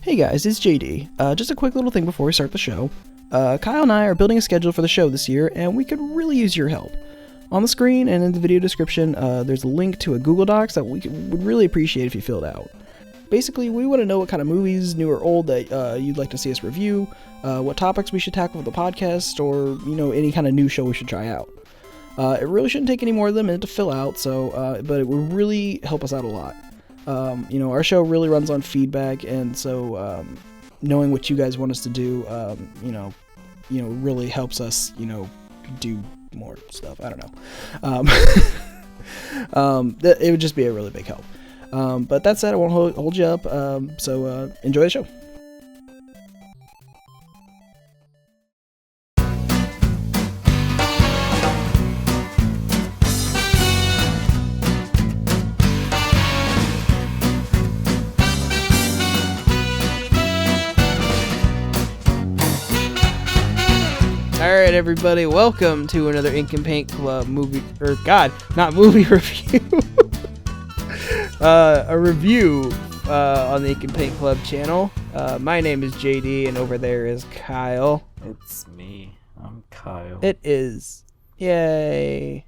Hey guys, it's JD. Just a quick little thing before we start the show. Kyle and I are building a schedule for the show this year, and we could really use your help. On the screen and in the video description, there's a link to a Google Docs that would really appreciate if you filled out. Basically, we want to know what kind of movies, new or old, that you'd like to see us review, what topics we should tackle for the podcast, or, any kind of new show we should try out. It really shouldn't take any more than a minute to fill out, but it would really help us out a lot. Our show really runs on feedback, and so knowing what you guys want us to do, really helps us, do more stuff. I don't know. It would just be a really big help. But that said, I won't hold you up. So enjoy the show. Alright everybody, welcome to another Ink and Paint Club movie review. A review on the Ink and Paint Club channel. My name is JD and over there is Kyle. It's me. I'm Kyle. It is. Yay.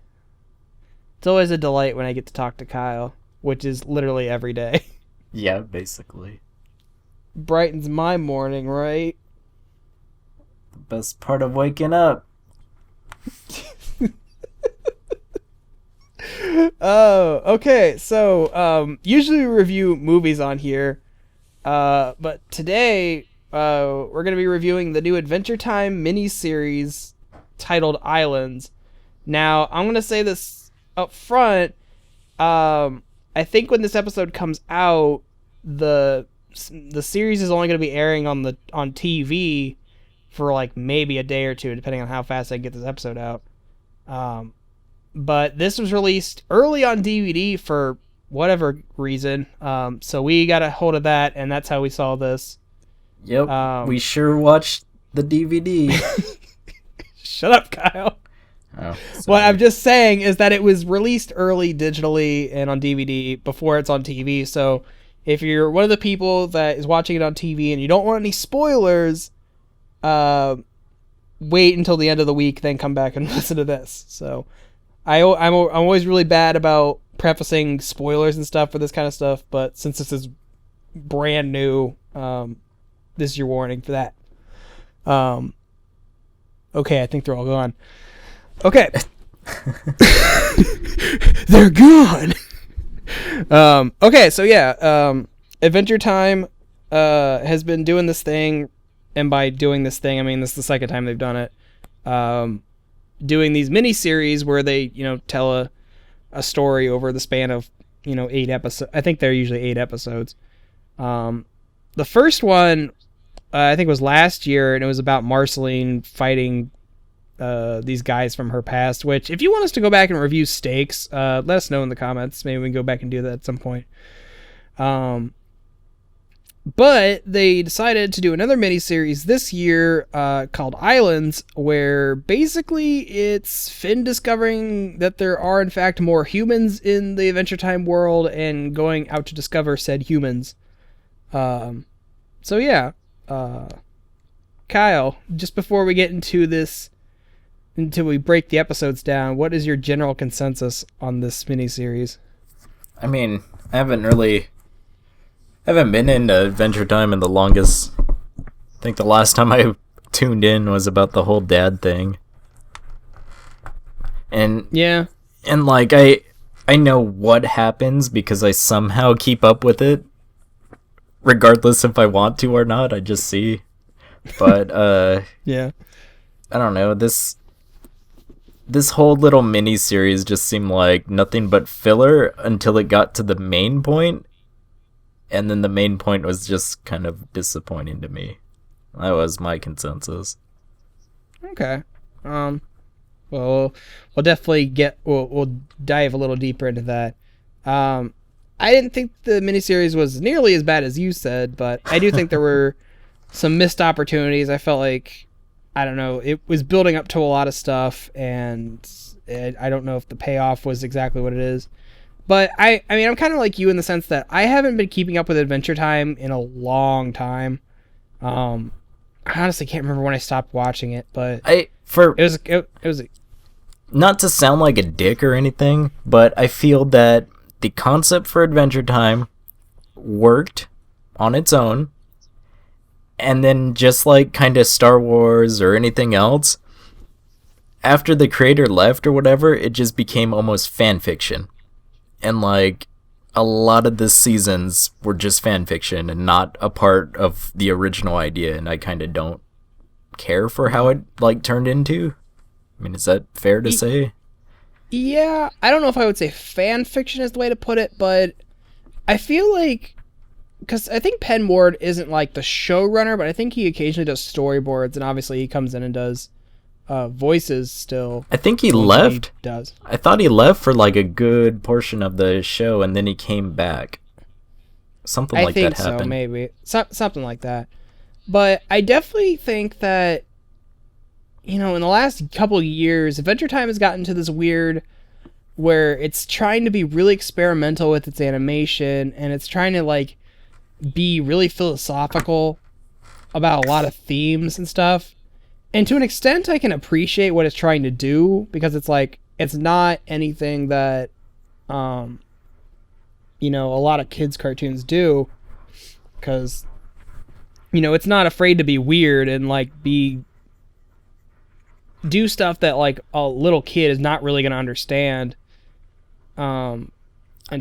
It's always a delight when I get to talk to Kyle, which is literally every day. Yeah, basically. Brightens my morning, right? Best part of waking up. Oh, okay. So, usually we review movies on here, but today, we're going to be reviewing the new Adventure Time miniseries titled Islands. Now, I'm going to say this up front. I think when this episode comes out, the series is only going to be airing on TV for like maybe a day or two, depending on how fast I can get this episode out. But this was released early on DVD for whatever reason. So we got a hold of that, and that's how we saw this. Yep, we sure watched the DVD. Shut up, Kyle. Oh, what I'm just saying is that it was released early digitally and on DVD before it's on TV. So if you're one of the people that is watching it on TV and you don't want any spoilers, wait until the end of the week, then come back and listen to this. So I'm always really bad about prefacing spoilers and stuff for this kind of stuff, but since this is brand new, this is your warning for that. Okay, I think they're all gone. Okay. They're gone. Okay, so yeah, Adventure Time has been doing this thing. And by doing this thing, I mean, this is the second time they've done it. Doing these mini-series where they, tell a story over the span of, 8 episodes. I think they're usually 8 episodes. The first one, I think was last year, and it was about Marceline fighting these guys from her past, which, if you want us to go back and review Stakes, let us know in the comments. Maybe we can go back and do that at some point. But they decided to do another miniseries this year called Islands, where basically it's Finn discovering that there are, in fact, more humans in the Adventure Time world and going out to discover said humans. So yeah. Kyle, just before we get into this, until we break the episodes down, what is your general consensus on this miniseries? I mean, I haven't been into Adventure Time in the longest. I think the last time I tuned in was about the whole dad thing. And yeah. And like I know what happens because I somehow keep up with it. Regardless if I want to or not, I just see. But yeah. I don't know, this whole little mini series just seemed like nothing but filler until it got to the main point. And then the main point was just kind of disappointing to me. That was my consensus. Okay. Well, we'll definitely we'll dive a little deeper into that. I didn't think the miniseries was nearly as bad as you said, but I do think there were some missed opportunities. I felt like, I don't know, it was building up to a lot of stuff, and I don't know if the payoff was exactly what it is. But I mean, I'm kind of like you in the sense that I haven't been keeping up with Adventure Time in a long time. I honestly can't remember when I stopped watching it, but it was not to sound like a dick or anything, but I feel that the concept for Adventure Time worked on its own, and then just like kind of Star Wars or anything else, after the creator left or whatever, it just became almost fan fiction. And like a lot of the seasons were just fan fiction and not a part of the original idea, and I kind of don't care for how it like turned into. I mean, is that fair to say? Yeah, I don't know if I would say fan fiction is the way to put it, but I feel like, because I think Penn Ward isn't like the showrunner, but I think he occasionally does storyboards, and obviously he comes in and does voices still. I think he left. He does. I thought he left for like a good portion of the show, and then he came back. Something like that happened. I think so, maybe. Something like that. But I definitely think that, in the last couple of years, Adventure Time has gotten to this weird where it's trying to be really experimental with its animation, and it's trying to like be really philosophical about a lot of themes and stuff. And to an extent, I can appreciate what it's trying to do, because it's like, it's not anything that, a lot of kids' cartoons do, because, it's not afraid to be weird and like do stuff that like a little kid is not really going to understand, and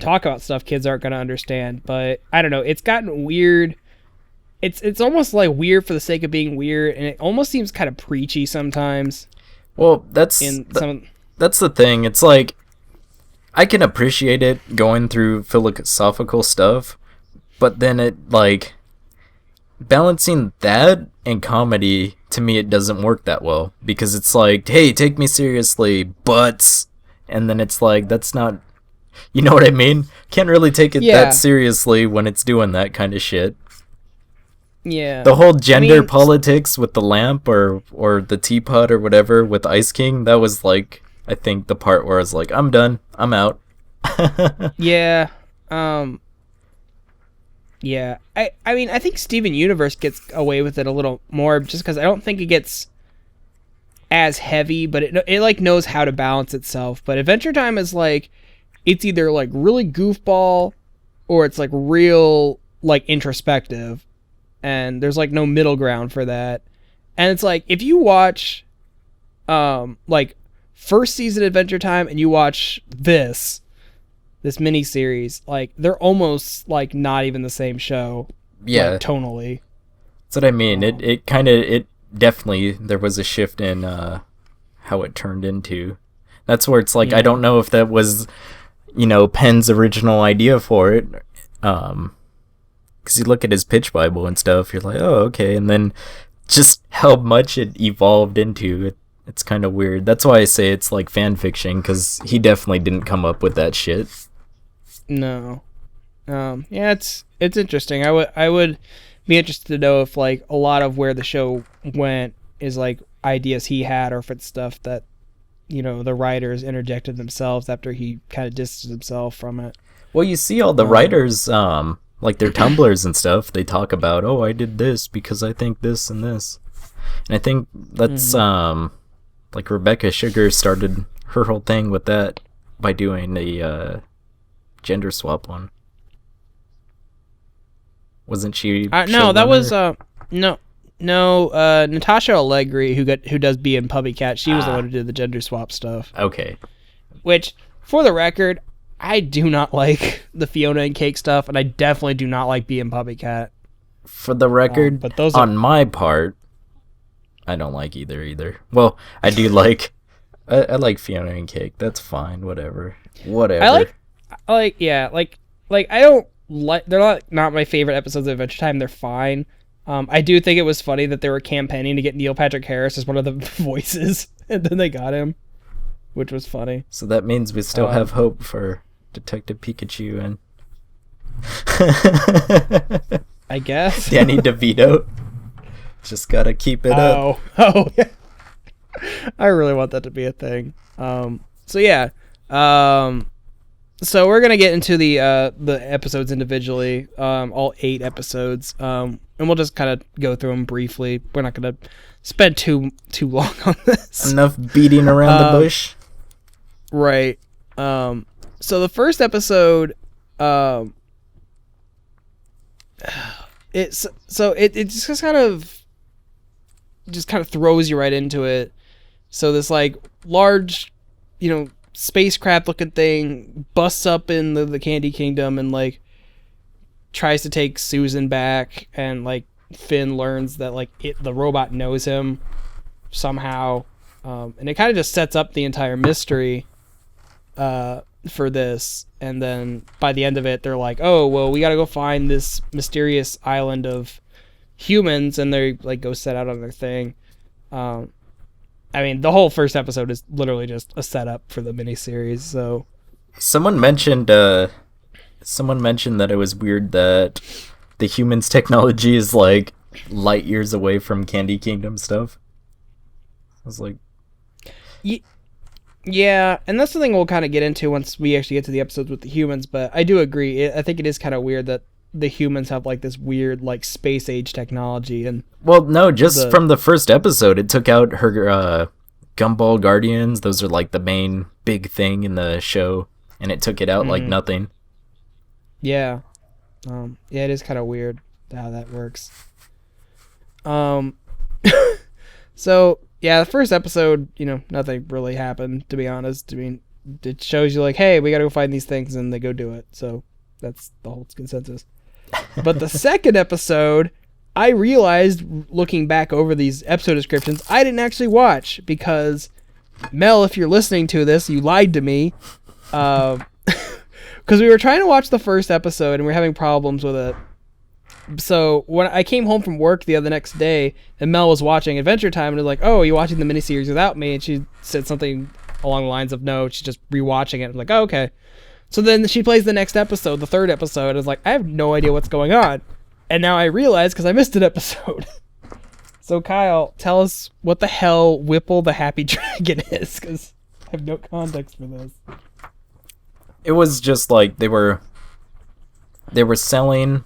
talk about stuff kids aren't going to understand. But I don't know, it's gotten weird. It's almost like weird for the sake of being weird, and it almost seems kind of preachy sometimes. Well, that's the thing. It's like, I can appreciate it going through philosophical stuff, but then it like balancing that and comedy, to me it doesn't work that well, because it's like, hey, take me seriously, but, and then it's like, that's not, you know what I mean? Can't really take it that seriously when it's doing that kind of shit. Yeah. The whole gender politics with the lamp or the teapot or whatever with Ice King, that was like, I think the part where I was like, I'm done, I'm out. Yeah. Yeah. I mean, I think Steven Universe gets away with it a little more, just because I don't think it gets as heavy, but it like knows how to balance itself. But Adventure Time is like, it's either like really goofball or it's like real like introspective. And there's like no middle ground for that. And it's like, if you watch like first season Adventure Time and you watch this mini series, like they're almost like not even the same show. Yeah, like, tonally. That's what I mean. It definitely, there was a shift in how it turned into. That's where it's like, I don't know if that was, Penn's original idea for it. Because you look at his pitch Bible and stuff, you're like, oh, okay. And then just how much it evolved into, it's kind of weird. That's why I say it's like fan fiction, because he definitely didn't come up with that shit. No. Yeah, it's interesting. I would be interested to know if like a lot of where the show went is like ideas he had, or if it's stuff that, the writers interjected themselves after he kind of distanced himself from it. Well, you see all the writers, like their Tumblrs and stuff, they talk about, oh, I did this because I think this and this. And I think that's, like Rebecca Sugar started her whole thing with that by doing the gender swap one. Wasn't she? No, that was, no, Natasha Allegri, who does Bee and Puppy Cat, she was the one who did the gender swap stuff. Okay. Which, for the record, I do not like the Fiona and Cake stuff, and I definitely do not like Bee and Puppy Cat. For the record, but those on my part, I don't like either. Well, I do like, I like Fiona and Cake. That's fine. Whatever. I don't like. They're not my favorite episodes of Adventure Time. They're fine. I do think it was funny that they were campaigning to get Neil Patrick Harris as one of the voices, and then they got him, which was funny. So that means we still have hope for Detective Pikachu and I guess Danny DeVito. Just gotta keep it up. Oh yeah. I really want that to be a thing. So yeah. So we're gonna get into the episodes individually, all 8 episodes, and we'll just kind of go through them briefly. We're not gonna spend too long on this. Enough beating around the bush. Right. So the first episode, it just kind of throws you right into it. So this like large, spacecraft looking thing busts up in the Candy Kingdom and like tries to take Susan back, and like Finn learns that like the robot knows him somehow, and it kind of just sets up the entire mystery for this. And then by the end of it, they're like, oh well, we gotta go find this mysterious island of humans, and they like go set out on their thing. I mean, the whole first episode is literally just a setup for the miniseries. So, someone mentioned that it was weird that the humans' technology is like light years away from Candy Kingdom stuff. I was like, yeah, and that's the thing we'll kind of get into once we actually get to the episodes with the humans. But I do agree. I think it is kind of weird that the humans have like this weird like space age technology. And well, no, just from the first episode, it took out her Gumball Guardians. Those are like the main big thing in the show, and it took it out like nothing. Yeah, it is kind of weird how that works. So yeah, the first episode, nothing really happened, to be honest. I mean, it shows you like, hey, we gotta go find these things, and they go do it. So that's the whole consensus. But the second episode, I realized, looking back over these episode descriptions, I didn't actually watch, because Mel, if you're listening to this, you lied to me. Because we were trying to watch the first episode and we were having problems with it. So when I came home from work the next day, and Mel was watching Adventure Time, and was like, oh, are you watching the miniseries without me? And she said something along the lines of, no, she's just rewatching it. I'm like, oh, okay. So then she plays the next episode, the third episode. I was like, I have no idea what's going on. And now I realize, because I missed an episode. So Kyle, tell us what the hell Whipple the Happy Dragon is, because I have no context for this. It was just like they were selling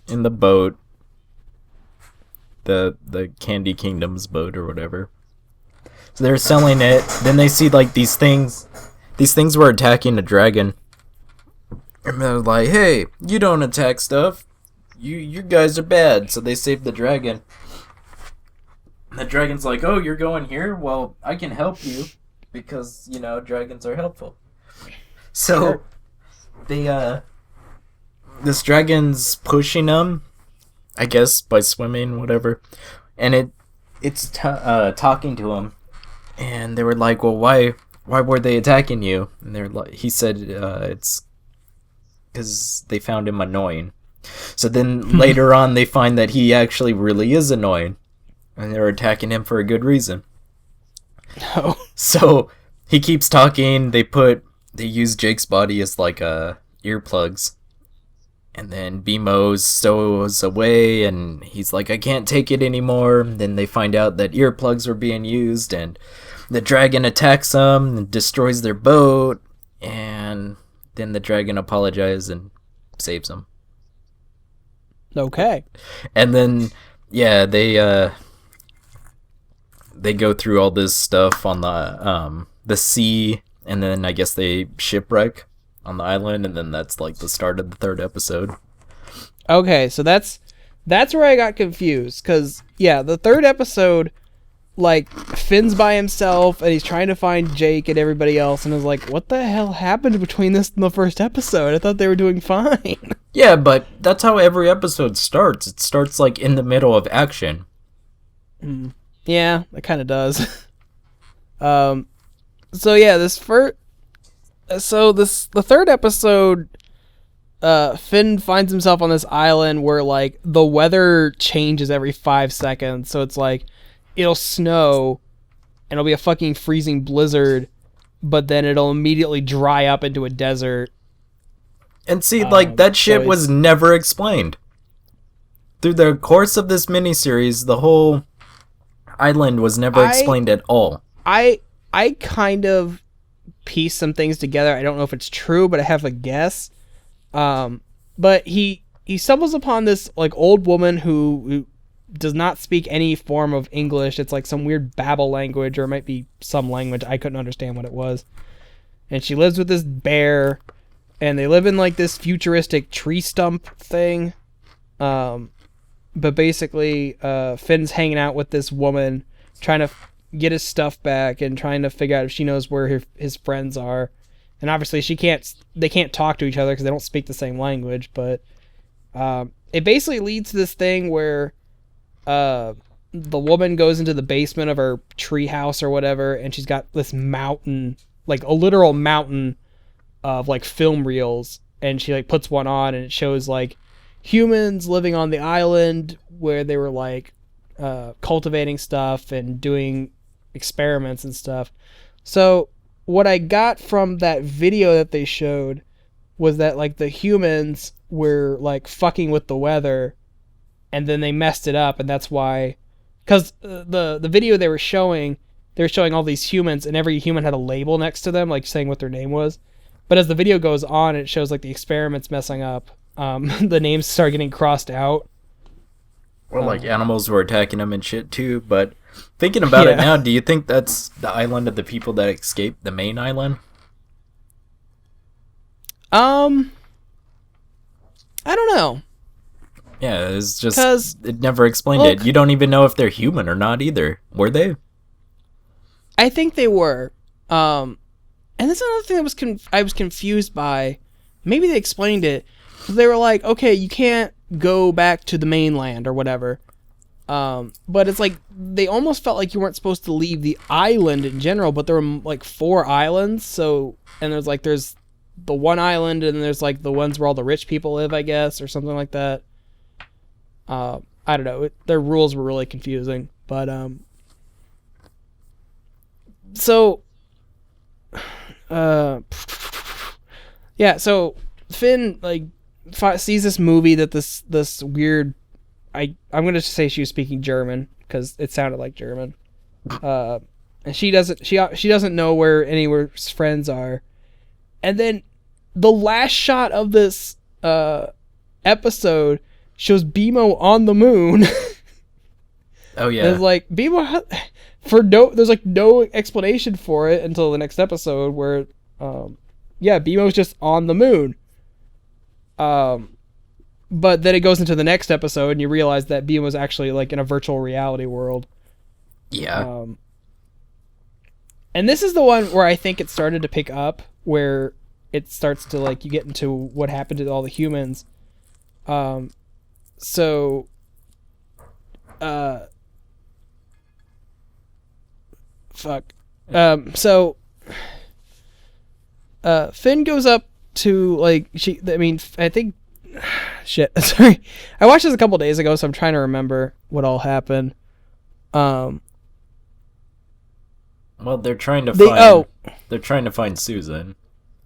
in the boat, the Candy Kingdom's boat or whatever. So they're selling it. Then they see like these things. These things were attacking a dragon. And they're like, hey, you don't attack stuff. You guys are bad. So they save the dragon. And the dragon's like, oh, you're going here? Well, I can help you. Because, dragons are helpful. So, this dragon's pushing them, I guess, by swimming, whatever. And it's talking to him. And they were like, well, why were they attacking you? And they're like, he said, it's because they found him annoying. So then later on, they find that he actually really is annoying. And they're attacking him for a good reason. Oh. So he keeps talking. They use Jake's body as like earplugs. And then BMO stows away, and he's like, I can't take it anymore. Then they find out that earplugs were being used, and the dragon attacks them and destroys their boat. And then the dragon apologizes and saves them. Okay. And then, yeah, they go through all this stuff on the sea, and then I guess they shipwreck on the island, and then that's like the start of the third episode. Okay, so that's where I got confused, because yeah, the third episode, like, Finn's by himself and he's trying to find Jake and everybody else, and I was like, what the hell happened between this and the first episode? I thought they were doing fine. Yeah, but that's how every episode starts. It starts like in the middle of action. Yeah, it kind of does. So yeah, the third episode, Finn finds himself on this island where like the weather changes every 5 seconds. So it's like it'll snow and it'll be a fucking freezing blizzard, but then it'll immediately dry up into a desert. And see, like, that shit was never explained. Through the course of this miniseries, the whole island was never explained at all. I kind of piece some things together. I don't know if it's true, but I have a guess. But he stumbles upon this like old woman who does not speak any form of English. It's like some weird Babel language, or it might be some language. I couldn't understand what it was. And she lives with this bear, and they live in like this futuristic tree stump thing. But basically, Finn's hanging out with this woman, trying to get his stuff back and trying to figure out if she knows where his friends are. And obviously they can't talk to each other because they don't speak the same language, but it basically leads to this thing where the woman goes into the basement of her tree house or whatever, and she's got this mountain, like a literal mountain of like film reels, and she like puts one on, and it shows like humans living on the island where they were like cultivating stuff and doing experiments and stuff. So what I got from that video that they showed was that like the humans were like fucking with the weather, and then they messed it up, and that's why, because the video they were showing all these humans, and every human had a label next to them like saying what their name was. But as the video goes on, it shows like the experiments messing up. The names start getting crossed out. Or like animals were attacking them and shit too. But thinking about it now, do you think that's the island of the people that escaped the main island? I don't know. Yeah, it's just it never explained it. You don't even know if they're human or not either. Were they? I think they were. And that's another thing that I was confused by. Maybe they explained it. They were like, okay, you can't go back to the mainland or whatever. But it's like they almost felt like you weren't supposed to leave the island in general, but there were like 4 islands. So, and there's the one island, and there's like the ones where all the rich people live, I guess, or something like that. I don't know. Their rules were really confusing, but so yeah. So Finn like sees this movie that this weird. I'm gonna say she was speaking German because it sounded like German. And she doesn't know where any of her friends are, and then the last shot of this episode shows BMO on the moon. Oh yeah. And it's like BMO there's like no explanation for it until the next episode where BMO's just on the moon. But then it goes into the next episode and you realize that BMO's actually like in a virtual reality world. Yeah. And this is the one where I think it started to pick up, where it starts to like you get into what happened to all the humans. So Finn goes up to like I think shit. Sorry. I watched this a couple days ago, so I'm trying to remember what all happened. Well, they're trying to find Susan,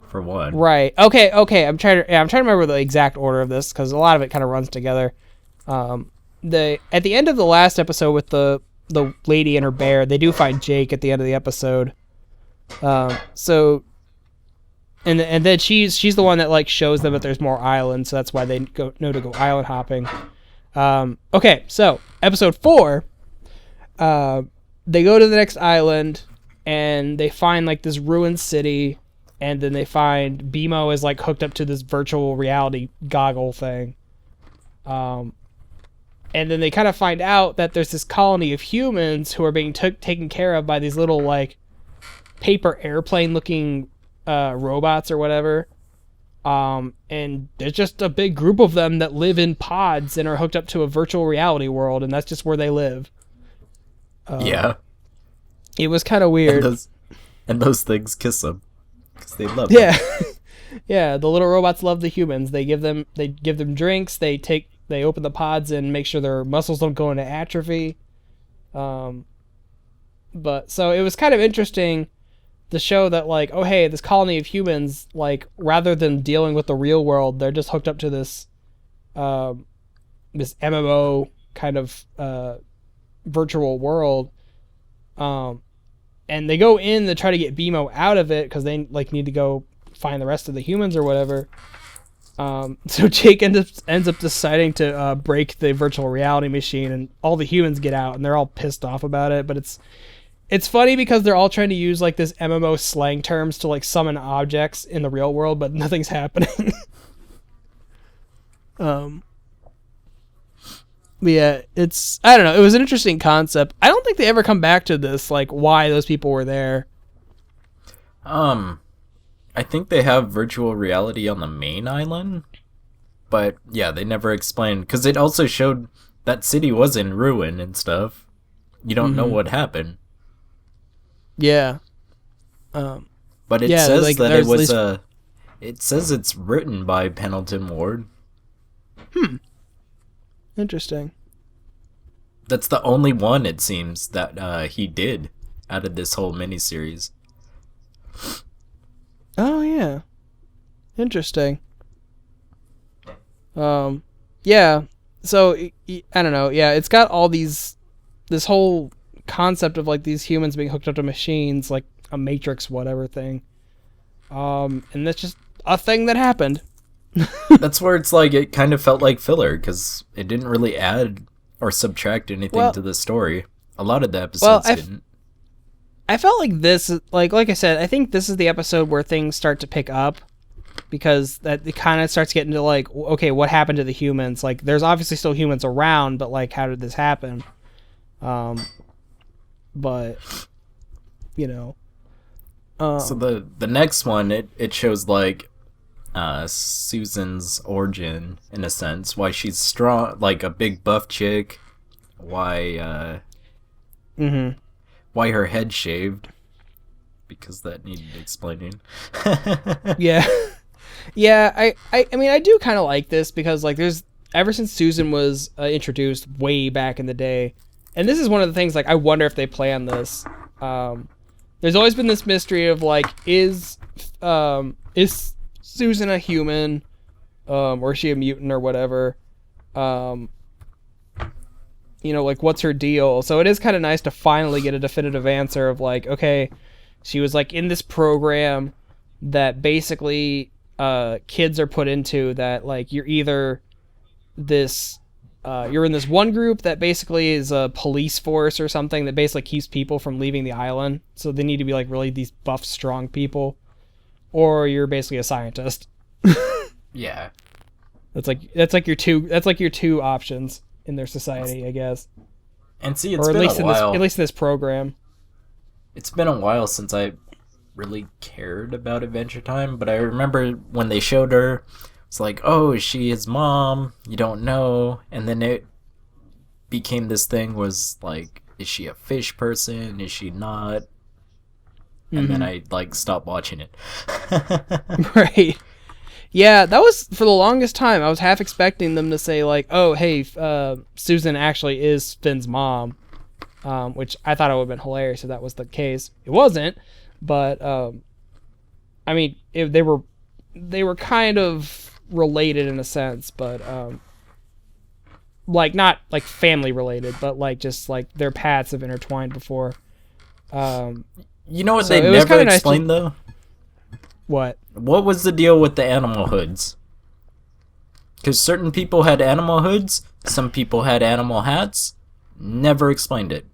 for one. Right. Okay. I'm trying to remember the exact order of this because a lot of it kind of runs together. At the end of the last episode with the lady and her bear, they do find Jake at the end of the episode. So and then she's the one that like shows them that there's more islands, so that's why they know to go island hopping. Okay, so episode 4, they go to the next island and they find like this ruined city, and then they find BMO is like hooked up to this virtual reality goggle thing. And then they kind of find out that there's this colony of humans who are being taken care of by these little like paper airplane looking robots or whatever. And there's just a big group of them that live in pods and are hooked up to a virtual reality world, and that's just where they live. Yeah. It was kind of weird. And those things kiss them because they love them. Yeah, the little robots love the humans. They give them drinks. They open the pods and make sure their muscles don't go into atrophy. But so it was kind of interesting to show that like, oh hey, this colony of humans, like rather than dealing with the real world, they're just hooked up to this MMO kind of virtual world. and they go in to try to get BMO out of it because they like need to go find the rest of the humans or whatever. So Jake ends up deciding to break the virtual reality machine, and all the humans get out, and they're all pissed off about it. But it's funny because they're all trying to use like this MMO slang terms to like summon objects in the real world, but nothing's happening. Yeah, I don't know. It was an interesting concept. I don't think they ever come back to this, like why those people were there. I think they have virtual reality on the main island, but yeah, they never explained, because it also showed that city was in ruin and stuff. You don't know what happened. Yeah. But it says like, that it was it says it's written by Pendleton Ward. Interesting. That's the only one, it seems, that he did out of this whole miniseries. Oh, yeah. Interesting. Yeah. So, I don't know. Yeah, it's got all this whole concept of, like, these humans being hooked up to machines, like a Matrix whatever thing. And that's just a thing that happened. That's where it's like, it kind of felt like filler, because it didn't really add or subtract anything to the story. A lot of the episodes didn't. I felt like this, like I said, I think this is the episode where things start to pick up, because that it kind of starts getting to like, okay, what happened to the humans? Like, there's obviously still humans around, but like, how did this happen? But you know, so the next one, it shows like Susan's origin, in a sense, why she's strong, like a big buff chick, why why her head shaved, because that needed explaining. Yeah. I mean, I do kind of like this, because like there's, ever since Susan was introduced way back in the day, and this is one of the things, like, I wonder if they play on this. There's always been this mystery of like, is Susan a human, or is she a mutant or whatever? You know, like, what's her deal? So it is kind of nice to finally get a definitive answer of like, okay, she was like in this program that basically kids are put into, that like you're either this you're in this one group that basically is a police force or something that basically keeps people from leaving the island, so they need to be like really these buff strong people, or you're basically a scientist. Yeah, that's like your two options in their society, I guess. And see, it's been a while. At least in this program. It's been a while since I really cared about Adventure Time, but I remember when they showed her, it's like, oh, is she his mom? You don't know. And then it became this thing, was like, is she a fish person? Is she not? And then I like stopped watching it. Right. Yeah, that was, for the longest time, I was half expecting them to say like, oh, hey, Susan actually is Finn's mom, which I thought it would have been hilarious if that was the case. It wasn't, but I mean, they were kind of related in a sense, but like not like family related, but like just like their paths have intertwined before. You know what, so they never explained though? What was the deal with the animal hoods? Because certain people had animal hoods, some people had animal hats. Never explained it.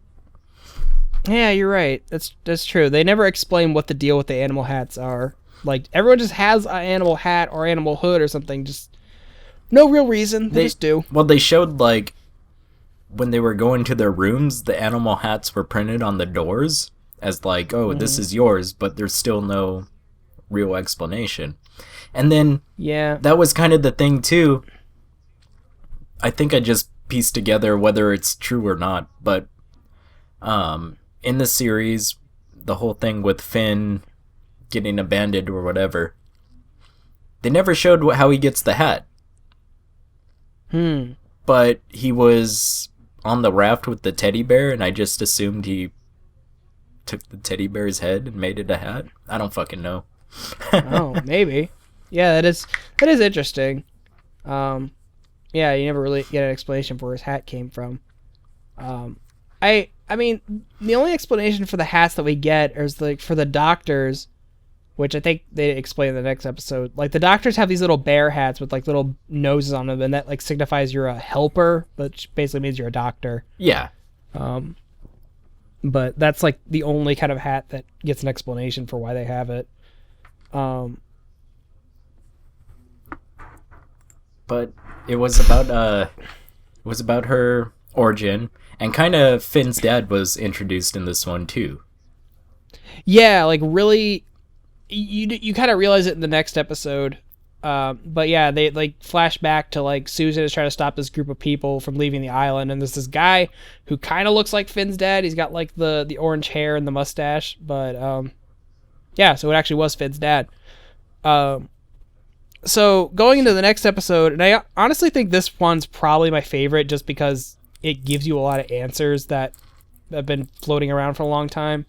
Yeah, you're right. That's true. They never explain what the deal with the animal hats are. Like, everyone just has an animal hat or animal hood or something. Just no real reason. They just do. Well, they showed like when they were going to their rooms, the animal hats were printed on the doors as like, oh, this is yours, but there's still no real explanation. And then that was kind of the thing too. I think I just pieced together whether it's true or not, but in the series, the whole thing with Finn getting abandoned or whatever, they never showed how he gets the hat. But he was on the raft with the teddy bear, and I just assumed he took the teddy bear's head and made it a hat. I don't fucking know. Oh, maybe. Yeah, that is interesting. Yeah, you never really get an explanation for where his hat came from. I mean, the only explanation for the hats that we get is like for the doctors, which I think they explain in the next episode. Like the doctors have these little bear hats with like little noses on them, and that like signifies you're a helper, which basically means you're a doctor. Yeah. But that's like the only kind of hat that gets an explanation for why they have it. But it was about her origin, and kind of Finn's dad was introduced in this one too. Yeah, like really, you kind of realize it in the next episode. But yeah, they like flash back to like Susan is trying to stop this group of people from leaving the island, and there's this guy who kind of looks like Finn's dad. He's got like the orange hair and the mustache, but yeah, so it actually was Finn's dad. So going into the next episode, and I honestly think this one's probably my favorite just because it gives you a lot of answers that have been floating around for a long time.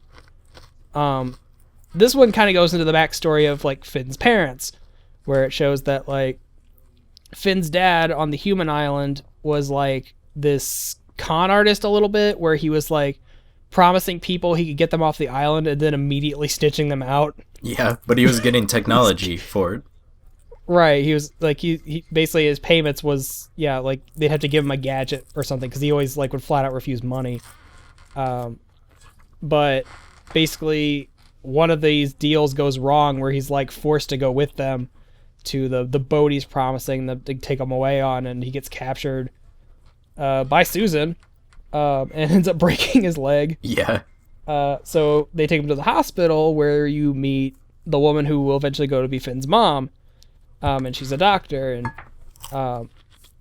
This one kind of goes into the backstory of like Finn's parents, where it shows that like Finn's dad on the human island was like this con artist a little bit, where he was like promising people he could get them off the island and then immediately stitching them out. Yeah, but he was getting technology for it. Right, he was like he basically his payments was like they'd have to give him a gadget or something because he always like would flat out refuse money. But basically one of these deals goes wrong where he's like forced to go with them to the boat he's promising them to take him away on, and he gets captured by Susan and ends up breaking his leg. Yeah. So they take him to the hospital where you meet the woman who will eventually go to be Finn's mom. And she's a doctor. And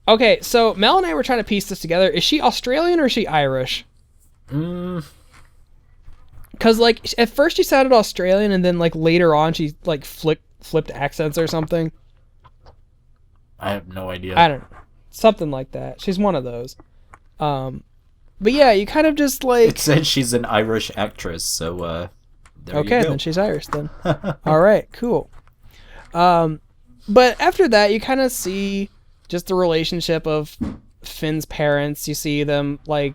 okay, so Mel and I were trying to piece this together. Is she Australian or is she Irish? Because like at first she sounded Australian, and then like later on she like flipped accents or something. I have no idea. I don't know, something like that. She's one of those. But yeah, you kind of just like it said she's an Irish actress, so there you go. Then she's Irish then. All right, cool. But after that, you kind of see just the relationship of Finn's parents. You see them, like,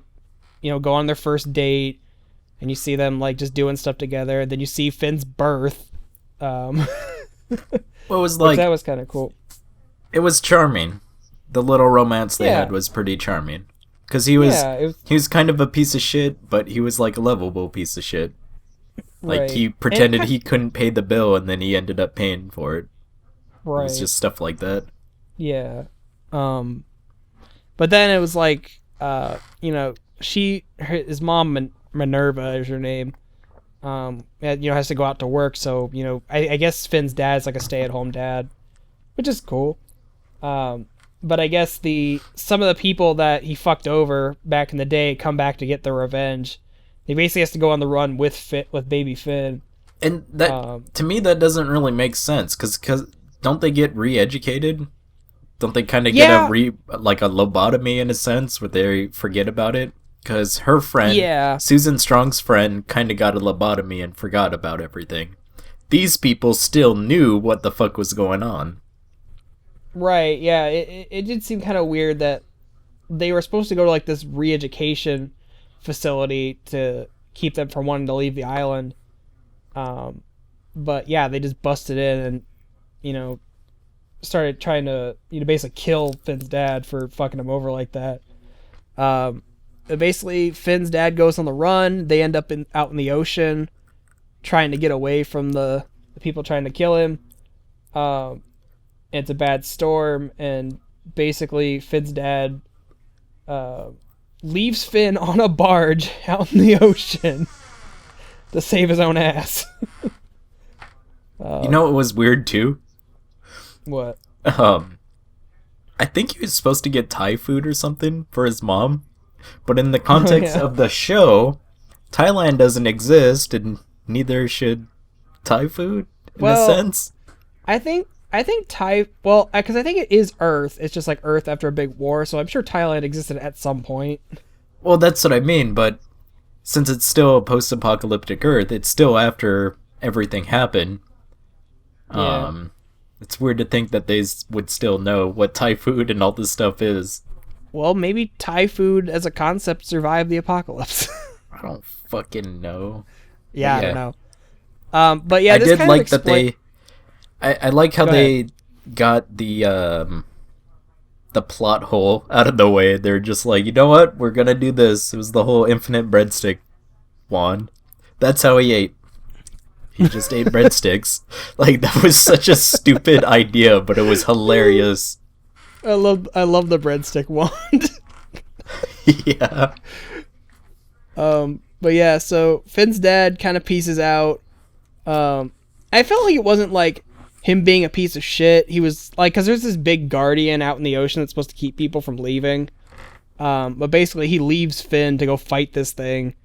you know, go on their first date, and you see them, like, just doing stuff together. Then you see Finn's birth. Well, it was like... that was kind of cool. It was charming. The little romance they had was pretty charming. Because he was kind of a piece of shit, but he was, like, a lovable piece of shit. Like, right. he pretended he couldn't pay the bill, and then he ended up paying for it. Right. It was just stuff like that. Yeah. But then it was like, you know, his mom, Minerva is her name, has to go out to work. So, you know, I guess Finn's dad's like a stay-at-home dad, which is cool. But I guess some of the people that he fucked over back in the day come back to get their revenge. He basically has to go on the run with baby Finn. And that, to me, that doesn't really make sense, because don't they get re-educated? Don't they kind of get a lobotomy in a sense, where they forget about it? Because her friend, Susan Strong's friend, kind of got a lobotomy and forgot about everything. These people still knew what the fuck was going on. Right, yeah. It did seem kind of weird that they were supposed to go to like this re-education facility to keep them from wanting to leave the island. But yeah, they just busted in and, you know, started trying to, you know, basically kill Finn's dad for fucking him over like that. Basically, Finn's dad goes on the run. They end up out in the ocean trying to get away from the people trying to kill him. It's a bad storm, and basically Finn's dad leaves Finn on a barge out in the ocean to save his own ass. You know what was weird too? What? I think he was supposed to get Thai food or something for his mom, but in the context of the show, Thailand doesn't exist, and neither should Thai food, in a sense. I think Thai, because I think it is Earth. It's just like Earth after a big war, so I'm sure Thailand existed at some point. Well, that's what I mean, but since it's still a post-apocalyptic Earth, it's still after everything happened. Yeah. It's weird to think that they would still know what Thai food and all this stuff is. Well, maybe Thai food as a concept survived the apocalypse. I don't fucking know. Yeah, But I don't know. But yeah, I this did kind like of that they. I like how Go ahead. they got the plot hole out of the way. They're just like, you know what? We're gonna do this. It was the whole infinite breadstick wand. That's how he ate. He just ate breadsticks. Like, that was such a stupid idea, but it was hilarious. I love the breadstick wand. Yeah. But yeah, so Finn's dad kind of pieces out. I felt like it wasn't like him being a piece of shit. He was like, because there's this big guardian out in the ocean that's supposed to keep people from leaving. But basically, he leaves Finn to go fight this thing.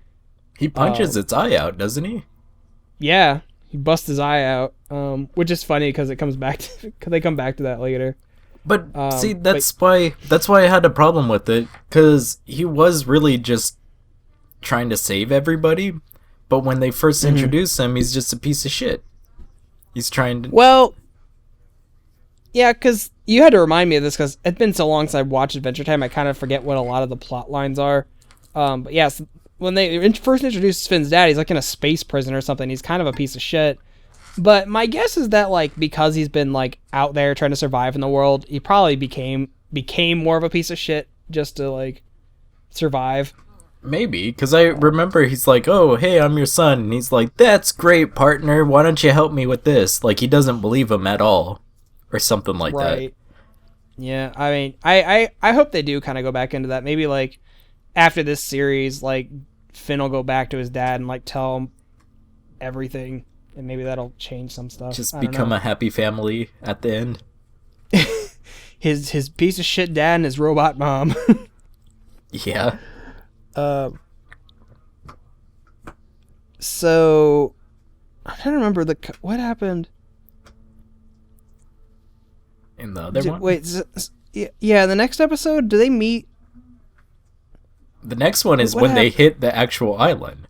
He punches its eye out, doesn't he? Yeah, he busts his eye out, which is funny because it comes back to, cause they come back to that later. But see, that's why I had a problem with it, because he was really just trying to save everybody. But when they first introduce him, he's just a piece of shit. He's trying to. Well, yeah, because you had to remind me of this because it's been so long since I watched Adventure Time, I kind of forget what a lot of the plot lines are. But yeah, so when they first introduced Finn's dad, he's like in a space prison or something. He's kind of a piece of shit. But my guess is that like because he's been like out there trying to survive in the world, he probably became more of a piece of shit just to like survive. Maybe, because I remember he's like, oh, hey, I'm your son. And he's like, that's great, partner. Why don't you help me with this? Like, he doesn't believe him at all. Or something like that. Yeah, I mean, I hope they do kind of go back into that. Maybe, like, after this series, like, Finn will go back to his dad and, like, tell him everything. And maybe that'll change some stuff. Just become a happy family at the end. his piece of shit dad and his robot mom. Yeah. So I'm trying to remember what happened In the other one? Wait, yeah, the next episode, do they meet? The next one is when they hit the actual island.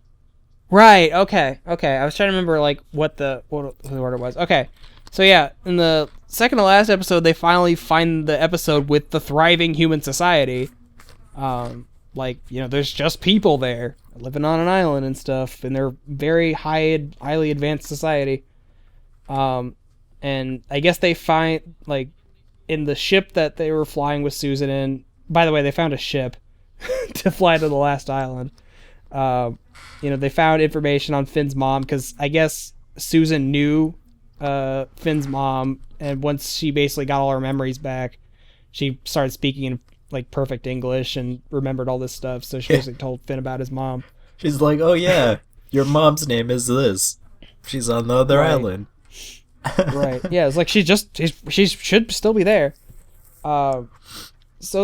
Right. Okay. I was trying to remember like what the order was. Okay. So yeah, in the second to last episode, they finally find the episode with the thriving human society. Like, you know, there's just people there living on an island and stuff, and they're very highly advanced society. And I guess they find, like, in the ship that they were flying with Susan in, by the way, they found a ship to fly to the last island. You know, they found information on Finn's mom, because I guess Susan knew Finn's mom, and once she basically got all her memories back, she started speaking in like perfect English and remembered all this stuff. So she basically told Finn about his mom. She's like, "Oh yeah, your mom's name is this. She's on the other island." Right. Yeah. It's like she should still be there. So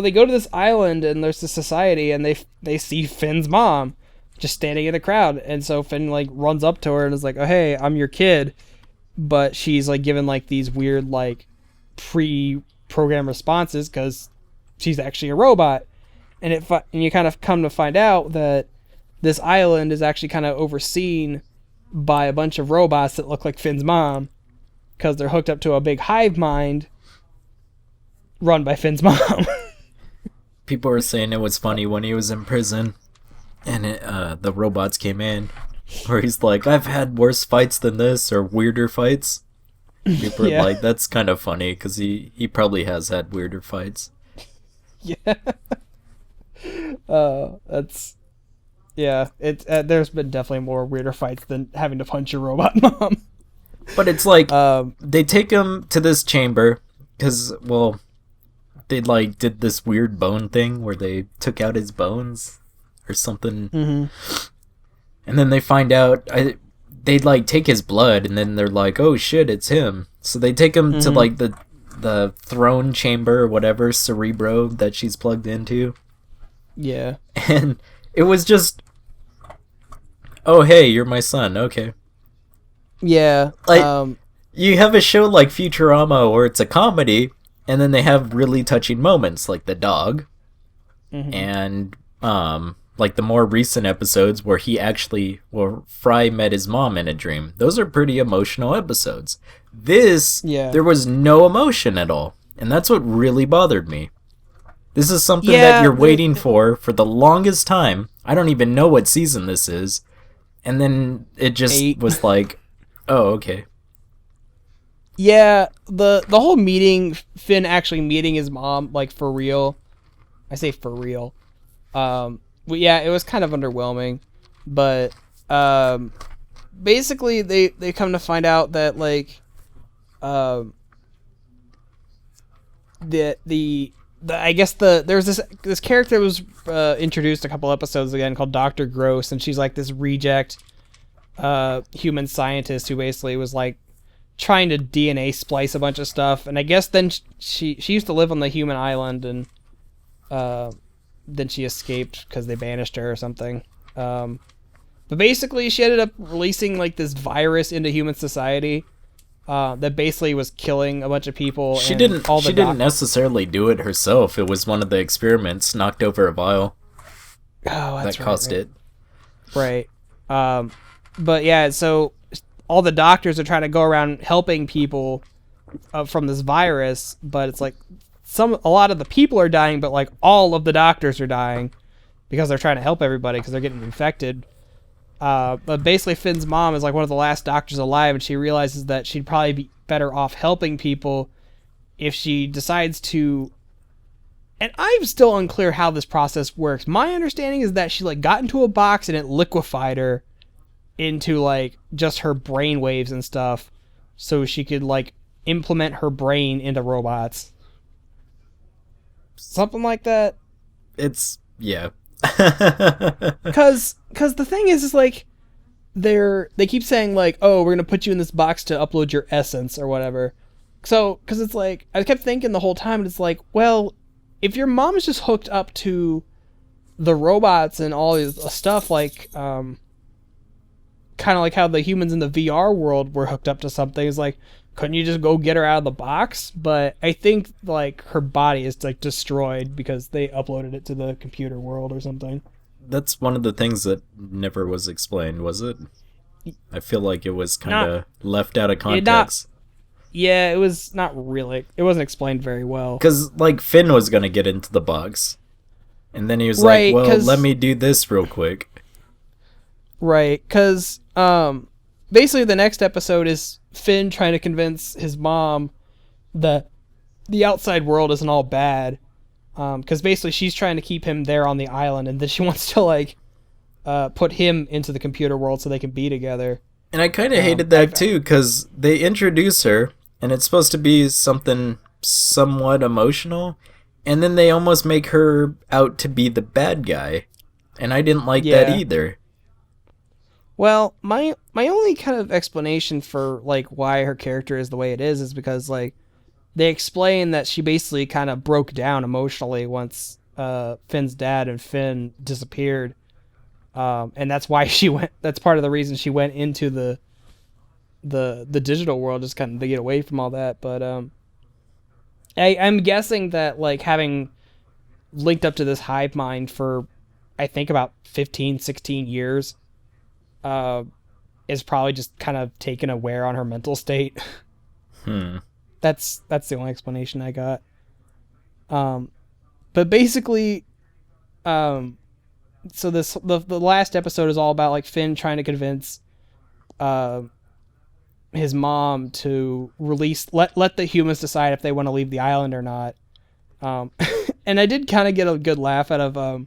they go to this island and there's the society and they see Finn's mom just standing in the crowd, and so Finn like runs up to her and is like, "Oh hey, I'm your kid," but she's like given like these weird like pre-programmed responses because she's actually a robot, and you kind of come to find out that this island is actually kind of overseen by a bunch of robots that look like Finn's mom because they're hooked up to a big hive mind run by Finn's mom. People were saying it was funny when he was in prison and the robots came in, where he's like, "I've had worse fights than this, or weirder fights." People are like, that's kind of funny because he probably has had weirder fights. Yeah. It's there's been definitely more weirder fights than having to punch your robot mom. But it's like they take him to this chamber because, well, they like did this weird bone thing where they took out his bones or something, and then they find out they like take his blood, and then they're like, "Oh shit, it's him!" So they take him to like the throne chamber or whatever, Cerebro, that she's plugged into. Yeah. And it was just, "Oh hey, you're my son, okay." Yeah. Like, you have a show like Futurama where it's a comedy, and then they have really touching moments like the dog, and like the more recent episodes where Fry met his mom in a dream. Those are pretty emotional episodes. There was no emotion at all, and that's what really bothered me. This is something that Yeah, you're waiting for the longest time. I don't even know what season this is. And then it just 8. was like, oh, okay. Yeah, the whole meeting, Finn actually meeting his mom, like, for real. I say for real. But yeah, it was kind of underwhelming. But basically, they come to find out that, like, the I guess there's this character that was introduced a couple episodes again called Dr. Gross, and she's like this reject human scientist who basically was like trying to DNA splice a bunch of stuff. And I guess then she used to live on the human island, and then she escaped because they banished her or something. But basically, she ended up releasing like this virus into human society that basically was killing a bunch of people. She and didn't. all the She didn't necessarily do it herself. It was one of the experiments knocked over a vial that caused it. Right. But yeah, so all the doctors are trying to go around helping people from this virus, but it's like a lot of the people are dying, but like all of the doctors are dying because they're trying to help everybody because they're getting infected. But basically Finn's mom is like one of the last doctors alive, and she realizes that she'd probably be better off helping people if she decides to. And I'm still unclear how this process works. My understanding is that she like got into a box and it liquefied her into like just her brain waves and stuff, so she could like implement her brain into robots. Something like that. It's yeah. Cause the thing is like they keep saying like, oh, we're gonna put you in this box to upload your essence or whatever. So cause it's like I kept thinking the whole time, it's like, well, if your mom is just hooked up to the robots and all this stuff, like kind of like how the humans in the VR world were hooked up to something, it's like, couldn't you just go get her out of the box? But I think like her body is like destroyed because they uploaded it to the computer world or something. That's one of the things that never was explained, was it? I feel like it was kind of left out of context. Yeah, it was not really. It wasn't explained very well. Because like Finn was gonna get into the box, and then he was right, like, "Well, let me do this real quick." Right, because basically the next episode is Finn trying to convince his mom that the outside world isn't all bad. Because basically she's trying to keep him there on the island, and then she wants to like put him into the computer world so they can be together. And I kind of hated that too, because they introduce her, and it's supposed to be something somewhat emotional, and then they almost make her out to be the bad guy, and I didn't like that either. Well, my only kind of explanation for like why her character is the way it is because like they explain that she basically kind of broke down emotionally once Finn's dad and Finn disappeared, and that's why she went. That's part of the reason she went into the digital world, just kind of to get away from all that. But I'm guessing that like having linked up to this hive mind for I think about 15, 16 years. Is probably just kind of taken a wear on her mental state. That's the only explanation I got. But basically, so the last episode is all about like Finn trying to convince his mom to let the humans decide if they want to leave the island or not. And I did kind of get a good laugh out of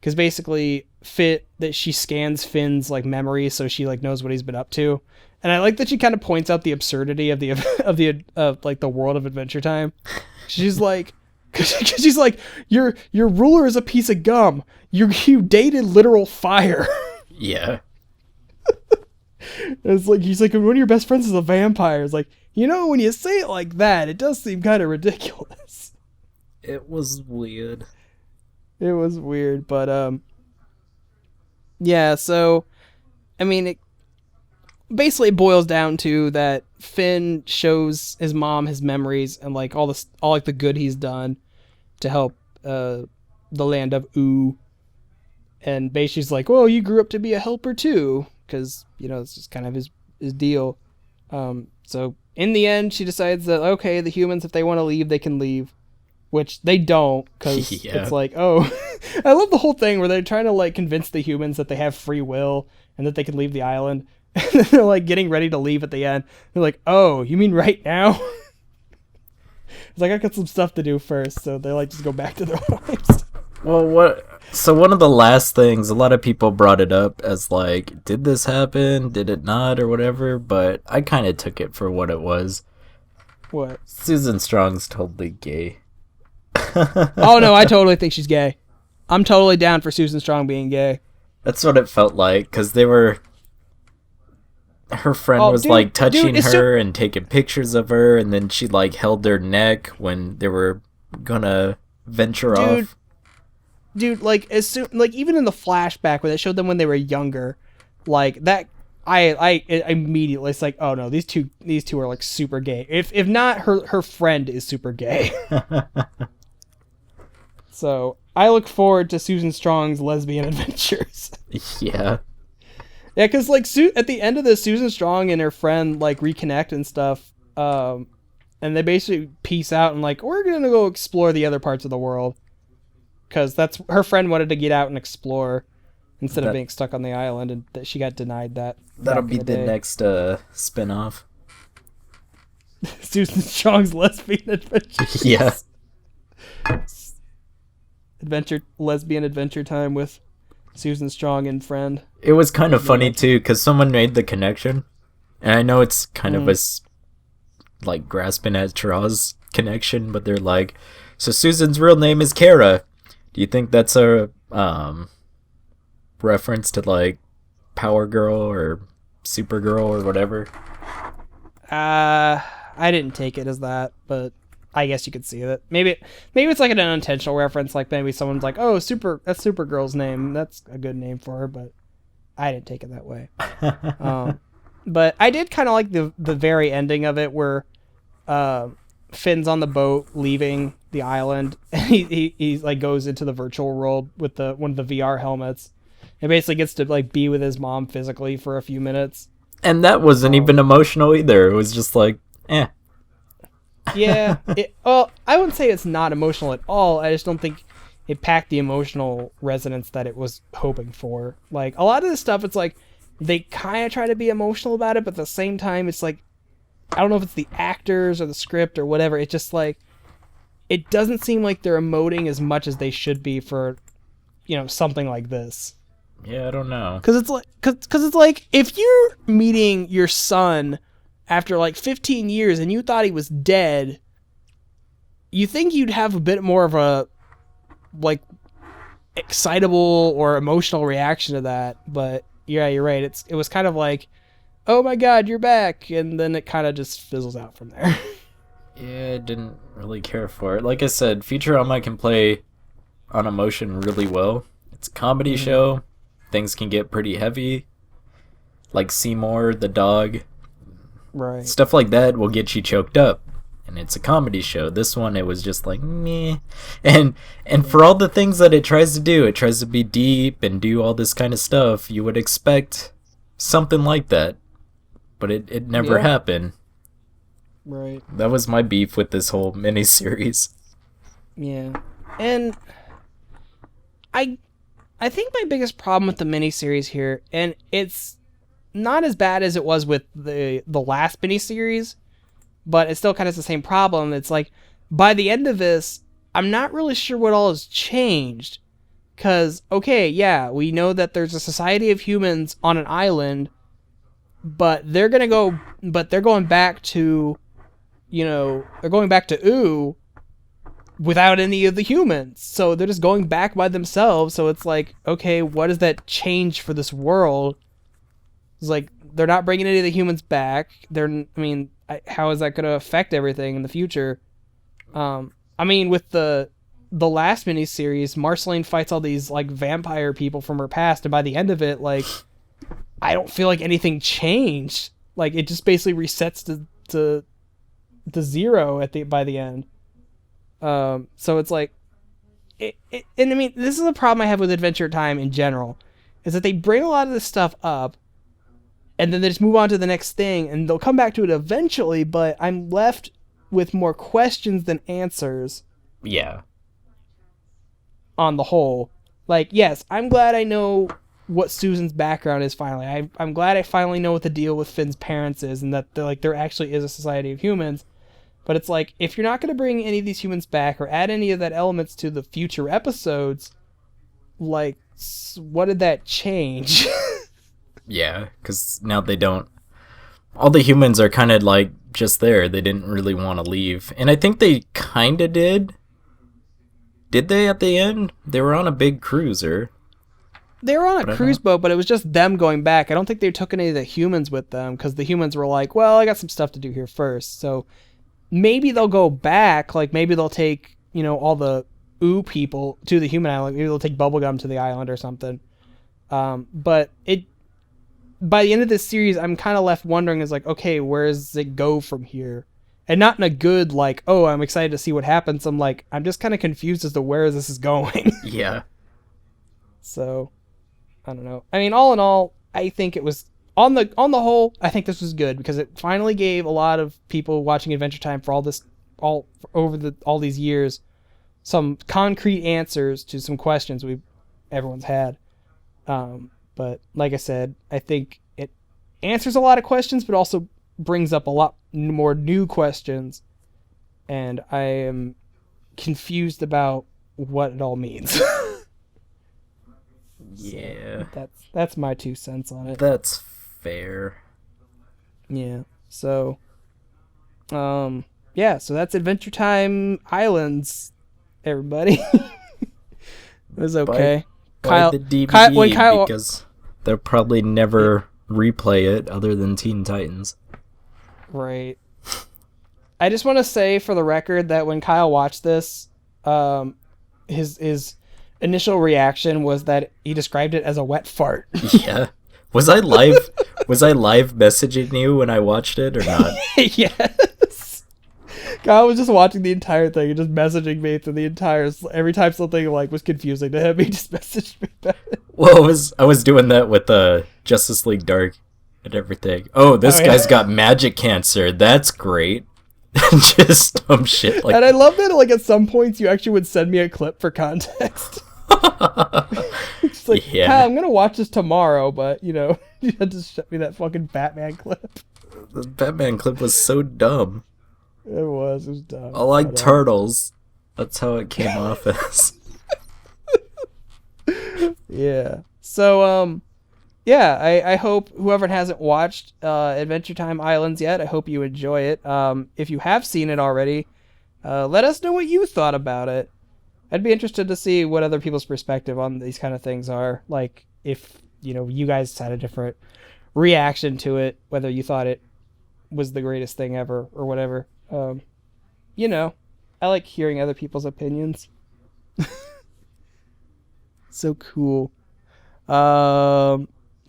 because basically she scans Finn's like memory so she like knows what he's been up to, and I like that she kind of points out the absurdity of the like the world of Adventure Time. She's like, cause she's like, your ruler is a piece of gum. You dated literal fire. Yeah. It's like he's like, one of your best friends is a vampire. It's like, when you say it like that, it does seem kind of ridiculous. It was weird. It was weird, but yeah, so I mean it basically boils down to that Finn shows his mom his memories and like all like the good he's done to help the land of Ooh. And basically she's like, well, you grew up to be a helper too, because it's just kind of his deal. So in the end she decides that okay, the humans, if they want to leave, they can leave. which they don't, because Yeah. it's like, oh, I love the whole thing where they're trying to like convince the humans that they have free will and that they can leave the island. And then they're like getting ready to leave at the end. They're like, oh, you mean right now? It's like, I got some stuff to do first, so they like just go back to their lives. Well, so one of the last things, a lot of people brought it up as like, did this happen? Did it not? Or whatever, but I kind of took it for what it was. What? Susan Strong's totally gay. Oh no, I totally think she's gay. I'm totally down for Susan Strong being gay. That's what it felt like, because her friend was like touching her and taking pictures of her, and then she like held their neck when they were gonna venture off. Dude, like as soon, like even in the flashback when it showed them when they were younger, like that, I immediately, it's like, oh no, these two are like super gay. If not, her friend is super gay. So I look forward to Susan Strong's lesbian adventures. Yeah. Yeah, because like at the end of this, Susan Strong and her friend like reconnect and stuff, and they basically peace out and like, we're gonna go explore the other parts of the world, because that's her friend wanted to get out and explore instead of being stuck on the island, and that she got denied that. That'll be the next spin-off. Susan Strong's lesbian adventures. Yeah. Lesbian adventure time with Susan Strong and friend. It was kind of funny too, because someone made the connection, and I know it's kind of like grasping at straws connection, but they're like, so Susan's real name is Kara. Do you think that's a reference to like Power Girl or Supergirl or whatever? I didn't take it as that, but I guess you could see it. Maybe it's like an unintentional reference, like maybe someone's like, oh, that's Supergirl's name. That's a good name for her, but I didn't take it that way. But I did kind of like the very ending of it where Finn's on the boat leaving the island, and he like goes into the virtual world with one of the VR helmets, and basically gets to like be with his mom physically for a few minutes. And that wasn't even emotional either. It was just like, eh. Yeah. Well, I wouldn't say it's not emotional at all. I just don't think it packed the emotional resonance that it was hoping for. Like, a lot of this stuff, it's like, they kind of try to be emotional about it, but at the same time, it's like, I don't know if it's the actors or the script or whatever. It's just like, it doesn't seem like they're emoting as much as they should be for, something like this. Yeah, I don't know. Because it's like, if you're meeting your son after like 15 years and you thought he was dead, you think you'd have a bit more of a like excitable or emotional reaction to that. But yeah, you're right. It was kind of like, oh my god, you're back, and then it kind of just fizzles out from there. Yeah, I didn't really care for it. Like I said, Futurama can play on emotion really well. It's a comedy show. Things can get pretty heavy. Like Seymour, the dog. Right. Stuff like that will get you choked up. And it's a comedy show. This one, it was just like, meh. And for all the things that it tries to do, it tries to be deep and do all this kind of stuff, you would expect something like that. But it never happened. Right. That was my beef with this whole miniseries. Yeah. And I think my biggest problem with the miniseries here, and it's not as bad as it was with the last miniseries, but it still kind of has the same problem. It's like, by the end of this, I'm not really sure what all has changed. Because, okay, yeah, we know that there's a society of humans on an island, but they're going back to, they're going back to Ooh without any of the humans. So they're just going back by themselves. So it's like, okay, what does that change for this world? It's like, they're not bringing any of the humans back. How is that going to affect everything in the future? With the last miniseries, Marceline fights all these like vampire people from her past, and by the end of it, like, I don't feel like anything changed. Like, it just basically resets to zero by the end. So it's like, this is a problem I have with Adventure Time in general, is that they bring a lot of this stuff up, and then they just move on to the next thing, and they'll come back to it eventually, but I'm left with more questions than answers. Yeah. On the whole. Like, yes, I'm glad I know what Susan's background is finally. I'm glad I finally know what the deal with Finn's parents is, and that there actually is a society of humans. But it's like, if you're not going to bring any of these humans back or add any of that elements to the future episodes, like, what did that change? Yeah, because now they don't... All the humans are kind of, like, just there. They didn't really want to leave. And I think they kind of did. Did they at the end? They were on a big cruiser. They were on a cruise boat, but it was just them going back. I don't think they took any of the humans with them, because the humans were like, well, I got some stuff to do here first. So maybe they'll go back. Like, maybe they'll take, all the people to the human island. Maybe they'll take Bubblegum to the island or something. But by the end of this series, I'm kind of left wondering, is like, okay, where does it go from here? And not in a good, like, oh, I'm excited to see what happens. I'm just kind of confused as to where this is going. Yeah. So, I don't know. I mean, all in all, I think it was, on the whole, I think this was good, because it finally gave a lot of people watching Adventure Time for all these years, some concrete answers to some questions everyone's had. But like I said, I think it answers a lot of questions, but also brings up a lot more new questions, and I am confused about what it all means. Yeah. So that's my 2 cents on it. That's fair. Yeah. So, so that's Adventure Time Islands, everybody. It was okay. Buy the DVD because they'll probably never replay it other than Teen Titans. Right. I just want to say for the record that when Kyle watched this, his initial reaction was that he described it as a wet fart. Yeah. Was I live messaging you when I watched it or not? Yes. Kyle was just watching the entire thing and just messaging me through the entire... Every time something was confusing to him, he just messaged me back. Well, I was doing that with Justice League Dark and everything. Oh, this guy's got magic cancer. That's great. Just dumb shit like that. And I love that, at some points, you actually would send me a clip for context. It's like, yeah. Kyle, I'm going to watch this tomorrow, but, you had to show me that fucking Batman clip. The Batman clip was so dumb. It was dumb. I like turtles. That's how it came off as. Yeah. So, I hope whoever hasn't watched Adventure Time Islands yet, I hope you enjoy it. If you have seen it already, let us know what you thought about it. I'd be interested to see what other people's perspective on these kind of things are. Like, if, you guys had a different reaction to it, whether you thought it was the greatest thing ever or whatever. I like hearing other people's opinions. So cool. So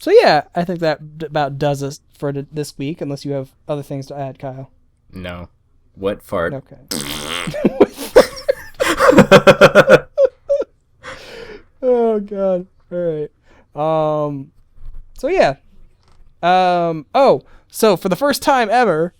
yeah, I think that about does us for this week, unless you have other things to add, Kyle. No. Wet fart. Okay. Oh god. All right. So yeah. So for the first time ever,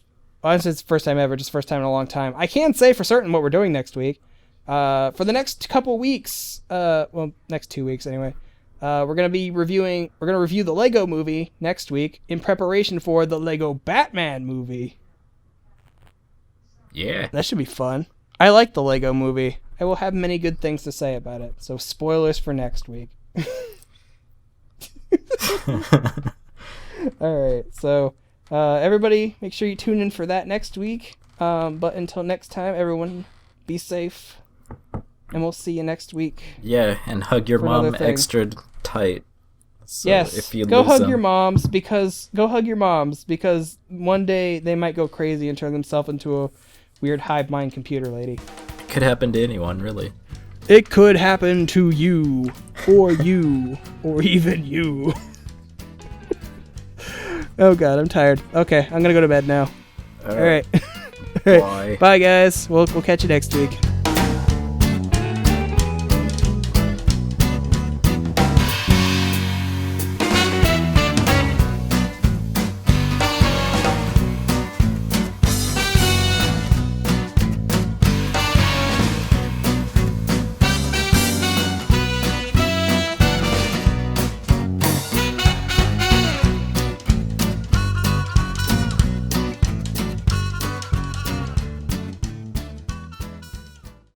well, it's first time ever, just first time in a long time, I can say for certain what we're doing next week. For the next couple weeks, next 2 weeks anyway, we're gonna review the Lego Movie next week in preparation for the Lego Batman movie. Yeah. That should be fun. I like the Lego Movie. I will have many good things to say about it. So spoilers for next week. All right. So everybody, make sure you tune in for that next week. But until next time, everyone, be safe. And we'll see you next week. Yeah, and hug your mom extra tight. So yes, if you go hug your moms because one day they might go crazy and turn themselves into a weird hive mind computer lady. Could happen to anyone, really. It could happen to you, or even you. Oh god, I'm tired. Okay, I'm gonna go to bed now. All right. Bye. Bye, guys. We'll catch you next week.